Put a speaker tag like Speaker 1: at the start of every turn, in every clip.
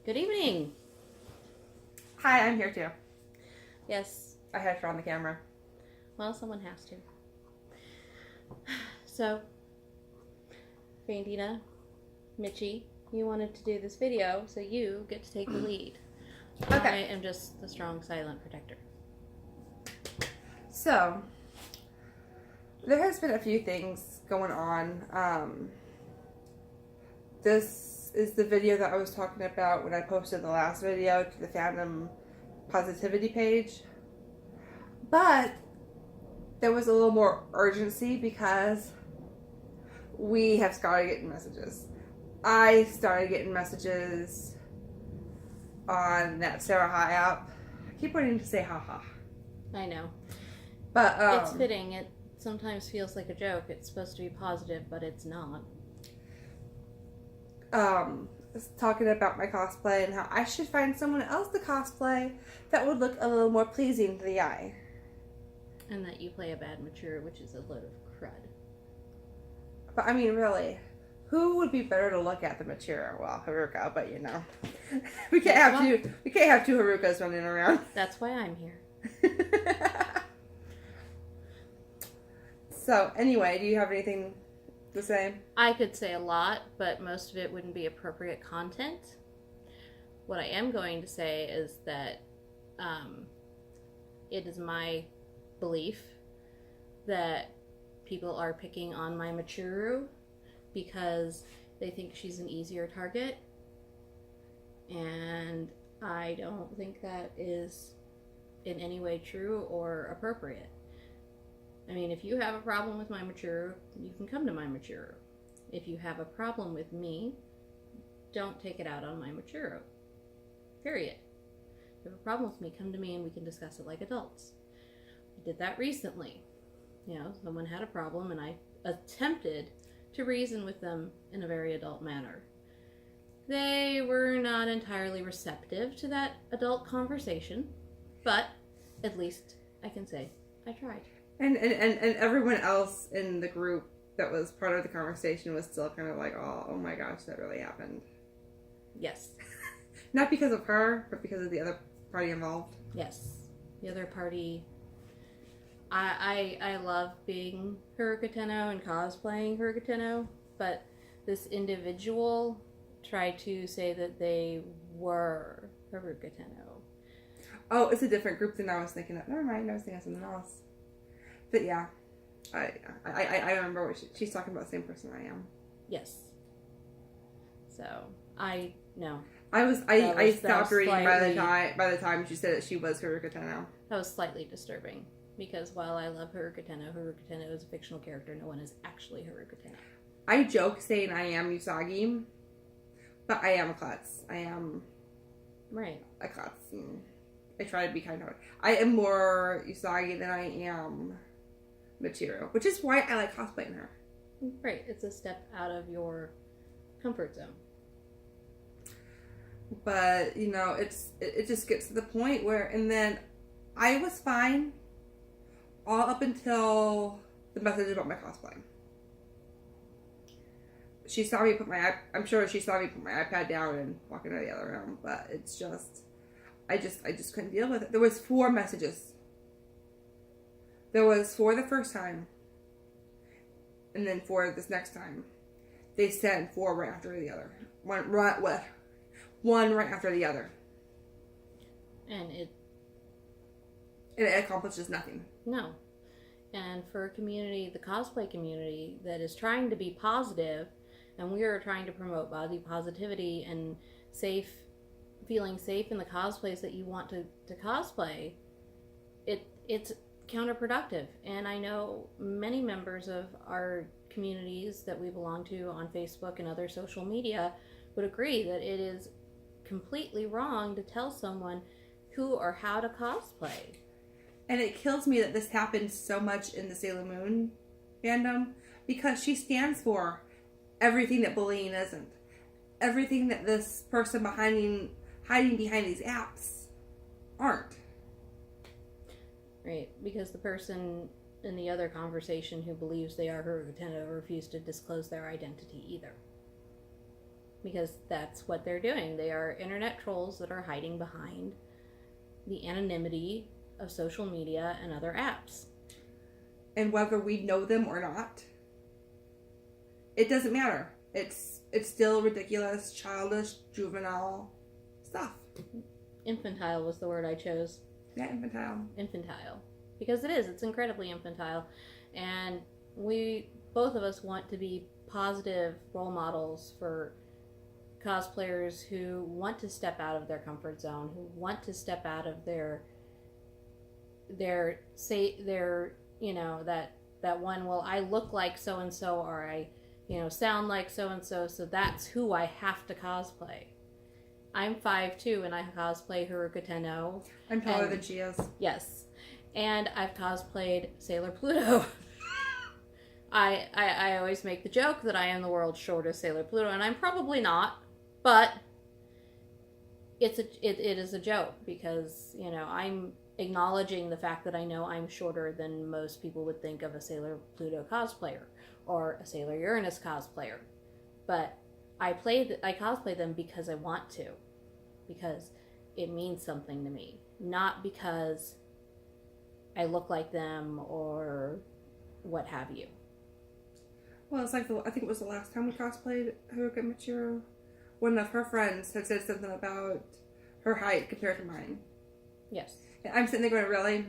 Speaker 1: Good evening.
Speaker 2: Hi, I'm here too.
Speaker 1: Yes,
Speaker 2: I had her on the camera.
Speaker 1: well, someone has to. So, Bandina, Mitchie, you wanted to do this video, so you get to take the lead. I
Speaker 2: Okay.
Speaker 1: am just the strong, silent protector.
Speaker 2: So, there has been a few things going on. This is the video that I was talking about when I posted the last video to the fandom positivity page. But there was a little more urgency because we have started getting messages. I started getting messages on that Sarah Ha app. I keep wanting to say haha.
Speaker 1: I know.
Speaker 2: But
Speaker 1: It's fitting. It sometimes feels like a joke. It's supposed to be positive, but it's not.
Speaker 2: Talking about my cosplay and how I should find someone else to cosplay that would look a little more pleasing to the eye.
Speaker 1: And that you play a bad mature, which is a load of crud.
Speaker 2: But I mean, really, who would be better to look at than Machiro? Well, Haruka, but you know, we can't have two Harukas running around.
Speaker 1: That's why I'm here.
Speaker 2: So anyway, do you have anything to say?
Speaker 1: I could say a lot, but most of it wouldn't be appropriate content. What I am going to say is that it is my belief that people are picking on my Machuru because they think she's an easier target, and I don't think that is in any way true or appropriate. I mean, if you have a problem with my Machuru, you can come to my Machuru. If you have a problem with me, don't take it out on my Machuru. Period. If you have a problem with me, come to me and we can discuss it like adults. I did that recently. You know, someone had a problem and I attempted to reason with them in a very adult manner. They were not entirely receptive to that adult conversation, but at least I can say I tried.
Speaker 2: And everyone else in the group that was part of the conversation was still kind of like, oh my gosh, that really happened.
Speaker 1: Yes.
Speaker 2: Not because of her, but because of the other party involved.
Speaker 1: Yes. The other party. I love being Haruka Tenno and cosplaying Haruka Tenno, but this individual tried to say that they were Haruka Tenno.
Speaker 2: Oh, it's a different group than I was thinking of. Never mind, I was thinking of something else. But yeah, I remember what she's talking about. The same person I am.
Speaker 1: Yes. So I
Speaker 2: stopped reading by the time she said that she was Haruka Tenno.
Speaker 1: That was slightly disturbing because while I love Haruka Tenno is a fictional character. No one is actually Haruka Tenno.
Speaker 2: I joke saying I am Usagi, but I am a klutz. I am a klutz. I try to be kind of hard. I am more Usagi than I am Machiro, which is why I like cosplaying her.
Speaker 1: Right, it's a step out of your comfort zone.
Speaker 2: But you know, it just gets to the point where, and then I was fine all up until the message about my cosplay. She saw me put I'm sure she saw me put my iPad down and walk into the other room, but it's just. I just couldn't deal with it. There was 4 messages. There was 4 the first time. And then 4 this next time. They sent 4 right after the other. One right after the other.
Speaker 1: And it
Speaker 2: accomplishes nothing.
Speaker 1: No. And for a community, the cosplay community, that is trying to be positive, and we are trying to promote body positivity and feeling safe in the cosplays that you want to cosplay, it's counterproductive. And I know many members of our communities that we belong to on Facebook and other social media would agree that it is completely wrong to tell someone who or how to cosplay.
Speaker 2: And it kills me that this happens so much in the Sailor Moon fandom, because she stands for everything that bullying isn't. Everything that this person hiding behind these apps aren't.
Speaker 1: Right, because the person in the other conversation who believes they are Haruka Tenno refused to disclose their identity either. because that's what they're doing. They are internet trolls that are hiding behind the anonymity of social media and other apps.
Speaker 2: And whether we know them or not, it doesn't matter. It's still ridiculous, childish, juvenile stuff.
Speaker 1: Infantile was the word I chose.
Speaker 2: Yeah, infantile.
Speaker 1: Infantile. Because it is. It's incredibly infantile. And both of us want to be positive role models for cosplayers who want to step out of their comfort zone, who want to step out of their that one, well, I look like so and so, or I sound like so and so that's who I have to cosplay. I'm 5'2" and I cosplay Haruka Tenno.
Speaker 2: I'm taller than she is.
Speaker 1: Yes. And I've cosplayed Sailor Pluto. I always make the joke that I am the world's shortest Sailor Pluto, and I'm probably not, but it is a joke because, I'm acknowledging the fact that I know I'm shorter than most people would think of a Sailor Pluto cosplayer or a Sailor Uranus cosplayer. But I cosplay them because I want to, because it means something to me, not because I look like them or what have you.
Speaker 2: Well, it's like I think it was the last time we cosplayed Haruka Michiro. One of her friends had said something about her height compared to mine.
Speaker 1: Yes.
Speaker 2: And I'm sitting there going, really?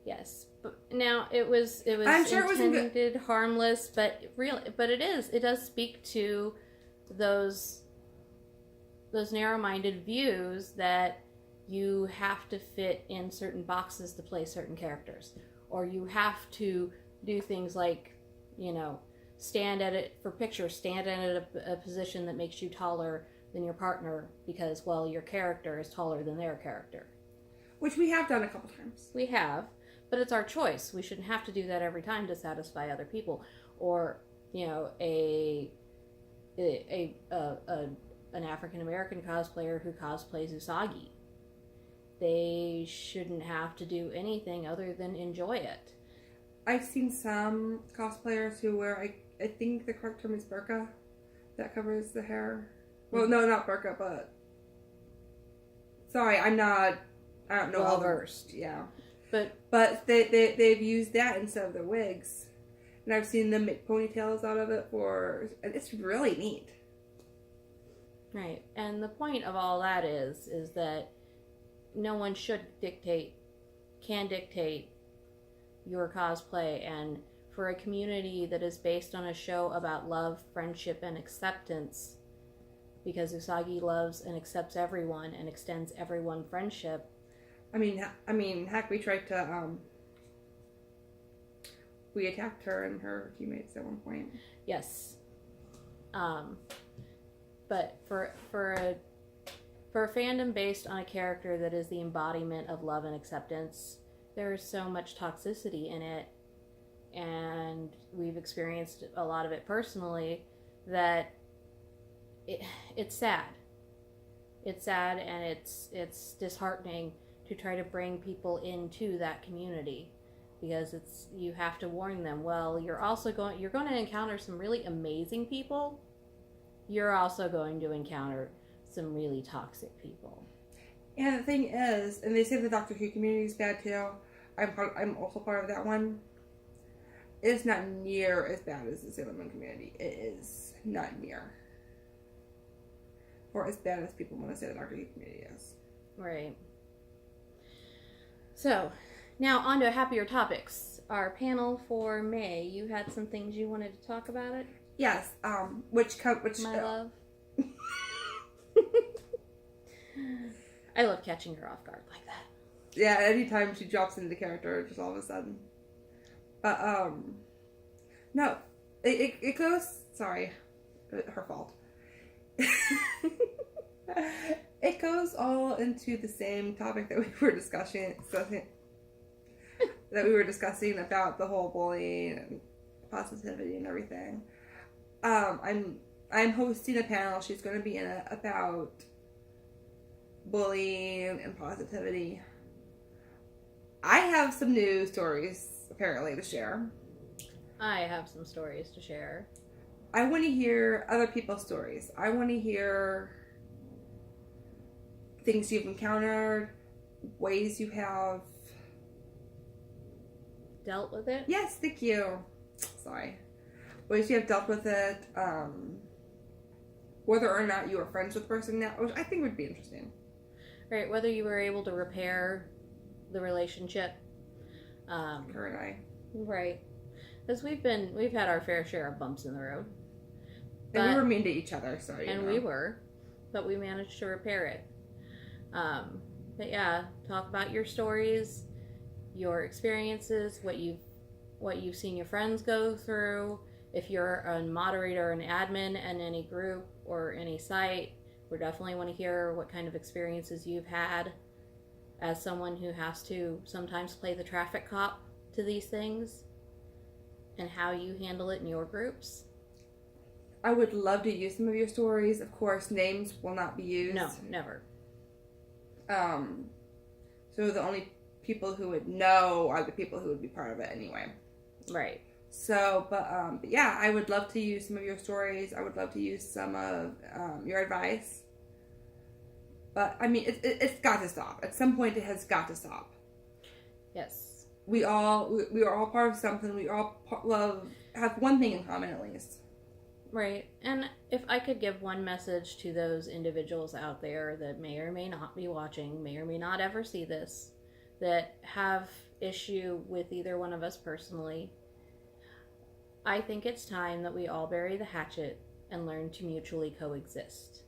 Speaker 1: Yes. But now it was
Speaker 2: I'm sure
Speaker 1: intended
Speaker 2: it wasn't
Speaker 1: harmless, but it does speak to those narrow-minded views that you have to fit in certain boxes to play certain characters, or you have to do things like, stand at a position that makes you taller than your partner because, well, your character is taller than their character. Which
Speaker 2: we have done a couple times.
Speaker 1: We have, but it's our choice. We shouldn't have to do that every time to satisfy other people. Or, an African American cosplayer who cosplays Usagi. They shouldn't have to do anything other than enjoy it.
Speaker 2: I've seen some cosplayers who wear, I think the correct term is burqa, that covers the hair. Well, no, not burqa, but... Sorry, I don't know
Speaker 1: well versed.
Speaker 2: Yeah.
Speaker 1: But
Speaker 2: they've used that instead of their wigs. And I've seen them make ponytails out of it it's really neat.
Speaker 1: Right. And the point of all that is that no one can dictate your cosplay, and for a community that is based on a show about love, friendship, and acceptance, because Usagi loves and accepts everyone and extends everyone friendship.
Speaker 2: I mean, heck, we tried to, we attacked her and her teammates at one point.
Speaker 1: Yes. But for a fandom based on a character that is the embodiment of love and acceptance, there's so much toxicity in it, and we've experienced a lot of it personally, that it's sad. It's sad, and it's disheartening to try to bring people into that community, because you have to warn them, well, you're going to encounter some really amazing people. You're also going to encounter some really toxic people.
Speaker 2: And the thing is, and they say the Doctor Who community is bad too. I'm also part of that one. It's not near as bad as the Sailor Moon community. It is not near. Or as bad as people want to say the Doctor Who community is.
Speaker 1: Right. So, now on to happier topics. Our panel for May. You had some things you wanted to talk about it?
Speaker 2: Yes. Which
Speaker 1: my love. I love catching her off guard like that.
Speaker 2: Yeah, anytime she drops into the character, just all of a sudden. But, no. It goes... Sorry. Her fault. It goes all into the same topic that we were discussing about the whole bullying and positivity and everything. I'm hosting a panel. She's going to be in it about bullying and positivity. I have some news stories apparently to share.
Speaker 1: I have some stories to share.
Speaker 2: I want to hear other people's stories. I want to hear things you've encountered, ways you have
Speaker 1: dealt with it.
Speaker 2: Yes, thank you. Sorry. Ways you have dealt with it. Whether or not you are friends with the person now, which I think would be interesting.
Speaker 1: Right, whether you were able to repair the relationship.
Speaker 2: Her and I.
Speaker 1: Right. Because we've had our fair share of bumps in the road.
Speaker 2: And we were mean to each other, so you know.
Speaker 1: We were, but we managed to repair it. But yeah, talk about your stories, your experiences, what you've seen your friends go through. If you're a moderator or an admin in any group or any site, we definitely want to hear what kind of experiences you've had as someone who has to sometimes play the traffic cop to these things, and how you handle it in your groups.
Speaker 2: I would love to use some of your stories. Of course, names will not be used.
Speaker 1: No, never.
Speaker 2: So the only people who would know are the people who would be part of it anyway.
Speaker 1: Right.
Speaker 2: So, but yeah, I would love to use some of your stories. I would love to use some of your advice. But I mean, it's got to stop. At some point, it has got to stop.
Speaker 1: Yes.
Speaker 2: We are all part of something. We all have one thing in common at least.
Speaker 1: Right. And if I could give one message to those individuals out there that may or may not be watching, may or may not ever see this, that have issue with either one of us personally, I think it's time that we all bury the hatchet and learn to mutually coexist.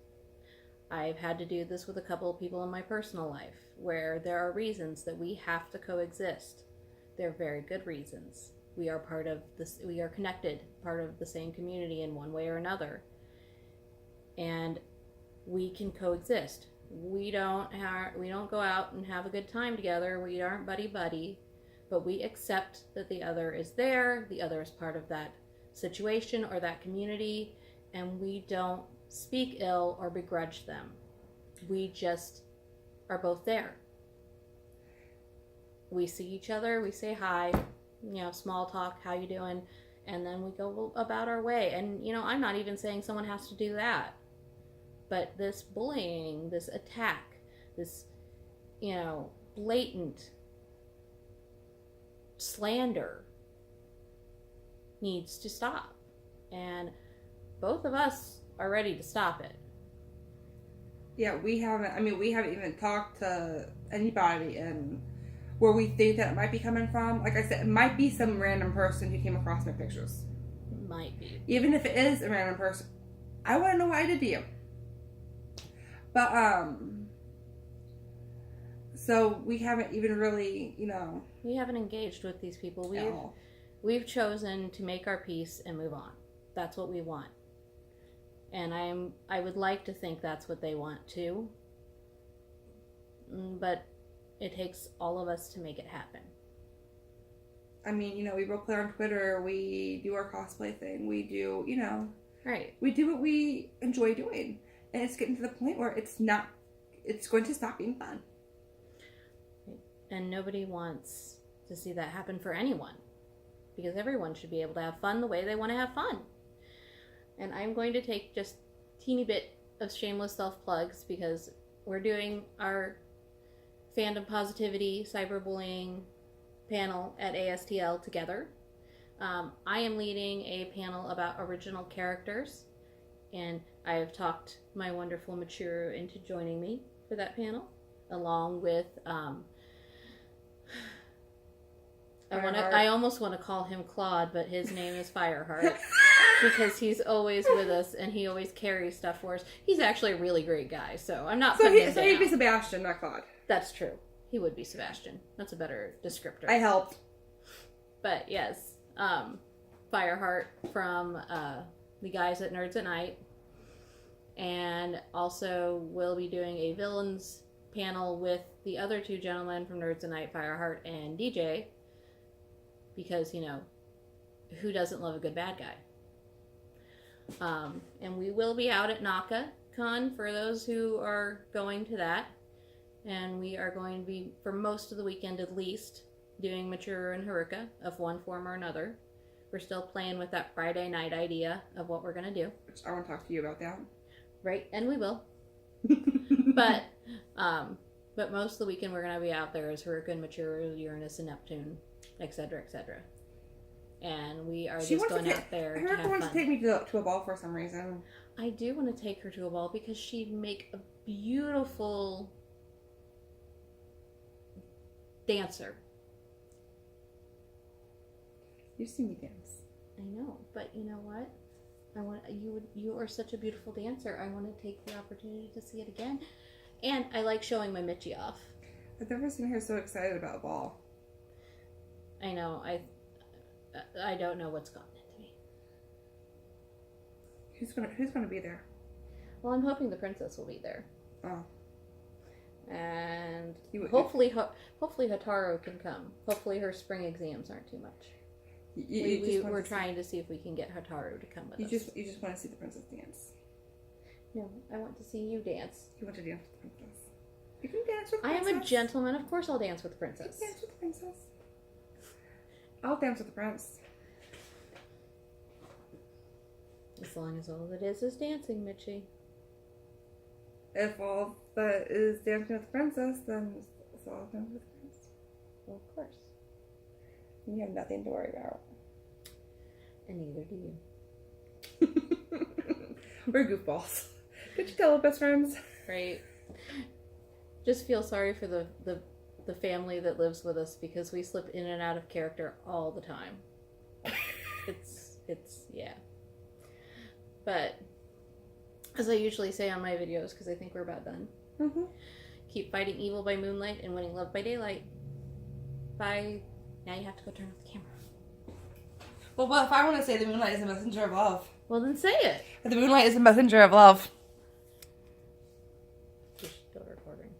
Speaker 1: I've had to do this with a couple of people in my personal life, where there are reasons that we have to coexist. They're very good reasons. We are part of this, we are connected, part of the same community in one way or another. And we can coexist. We don't go out and have a good time together. We aren't buddy-buddy, but we accept that the other is there, the other is part of that situation or that community, and we don't speak ill or begrudge them. We just are both there. We see each other, we say hi, small talk, how you doing, and then we go about our way. And I'm not even saying someone has to do that, but this bullying, this attack, this blatant slander needs to stop, and both of us are ready to stop it.
Speaker 2: Yeah, we haven't even talked to anybody and where we think that it might be coming from. Like I said, it might be some random person who came across my pictures.
Speaker 1: It might be. Even
Speaker 2: Even if it is a random person, I want to know what I did to you. But, so we haven't even really,
Speaker 1: we haven't engaged with these people.
Speaker 2: No.
Speaker 1: We've chosen to make our peace and move on. That's what we want. And I would like to think that's what they want too. But it takes all of us to make it happen.
Speaker 2: I mean, we roleplay on Twitter, we do our cosplay thing, we do,
Speaker 1: Right.
Speaker 2: we do what we enjoy doing. And it's getting to the point where it's going to stop being fun.
Speaker 1: And nobody wants to see that happen for anyone, because everyone should be able to have fun the way they want to have fun. And I'm going to take just a teeny bit of shameless self-plugs, because we're doing our fandom positivity, cyberbullying panel at ASTL together. I am leading a panel about original characters, and I have talked my wonderful Machiru into joining me for that panel, along with I almost want to call him Claude, but his name is Fireheart because he's always with us and he always carries stuff for us. He's actually a really great guy, so I'm not putting him down.
Speaker 2: So he'd be Sebastian, not Claude.
Speaker 1: That's true. He would be Sebastian. That's a better descriptor.
Speaker 2: I helped.
Speaker 1: But yes, Fireheart from the guys at Nerds at Night. And also we'll be doing a villains panel with the other two gentlemen from Nerds at Night, Fireheart and DJ. Because, who doesn't love a good bad guy? And we will be out at NakaCon for those who are going to that. And we are going to be, for most of the weekend at least, doing Mature and Haruka of one form or another. We're still playing with that Friday night idea of what we're going to do.
Speaker 2: Which I want to talk to you about that.
Speaker 1: Right, and we will. But most of the weekend we're going to be out there as Hurricane, Mercury, Uranus, and Neptune, etc., etc. And we are just going out there to have fun.
Speaker 2: Hurricane wants to take me to a ball for some reason.
Speaker 1: I do want to take her to a ball because she'd make a beautiful dancer.
Speaker 2: You see me dance.
Speaker 1: I know, but you know what? You are such a beautiful dancer. I want to take the opportunity to see it again. And I like showing my Mitchie off.
Speaker 2: I've never seen her so excited about a ball.
Speaker 1: I know. I don't know what's gotten into me.
Speaker 2: Who's gonna be there?
Speaker 1: Well, I'm hoping the princess will be there.
Speaker 2: Oh.
Speaker 1: And hopefully Hotaru can come. Hopefully her spring exams aren't too much. We're trying to see if we can get Hotaru to come with us.
Speaker 2: You just want to see the princess dance.
Speaker 1: No, I want to see you dance.
Speaker 2: You want to dance with the princess. You can dance with the
Speaker 1: I
Speaker 2: princess.
Speaker 1: am a gentleman. Of course I'll dance with the princess.
Speaker 2: You can dance with the princess. I'll dance with the prince.
Speaker 1: As long as all of it is dancing, Mitchie.
Speaker 2: If all that is dancing with the princess, then it's all dancing with the prince.
Speaker 1: Well, of course.
Speaker 2: You have nothing to worry about.
Speaker 1: And neither do you.
Speaker 2: We're goofballs. Could you tell best friends?
Speaker 1: Right. Just feel sorry for the family that lives with us because we slip in and out of character all the time. It's yeah. But as I usually say on my videos, because I think we're about done, keep fighting evil by moonlight and winning love by daylight. Bye. Now you have to go turn off the camera.
Speaker 2: Well, if I want to say the moonlight is a messenger of love.
Speaker 1: Well, then say it.
Speaker 2: The moonlight is a messenger of love.
Speaker 1: You're still recording.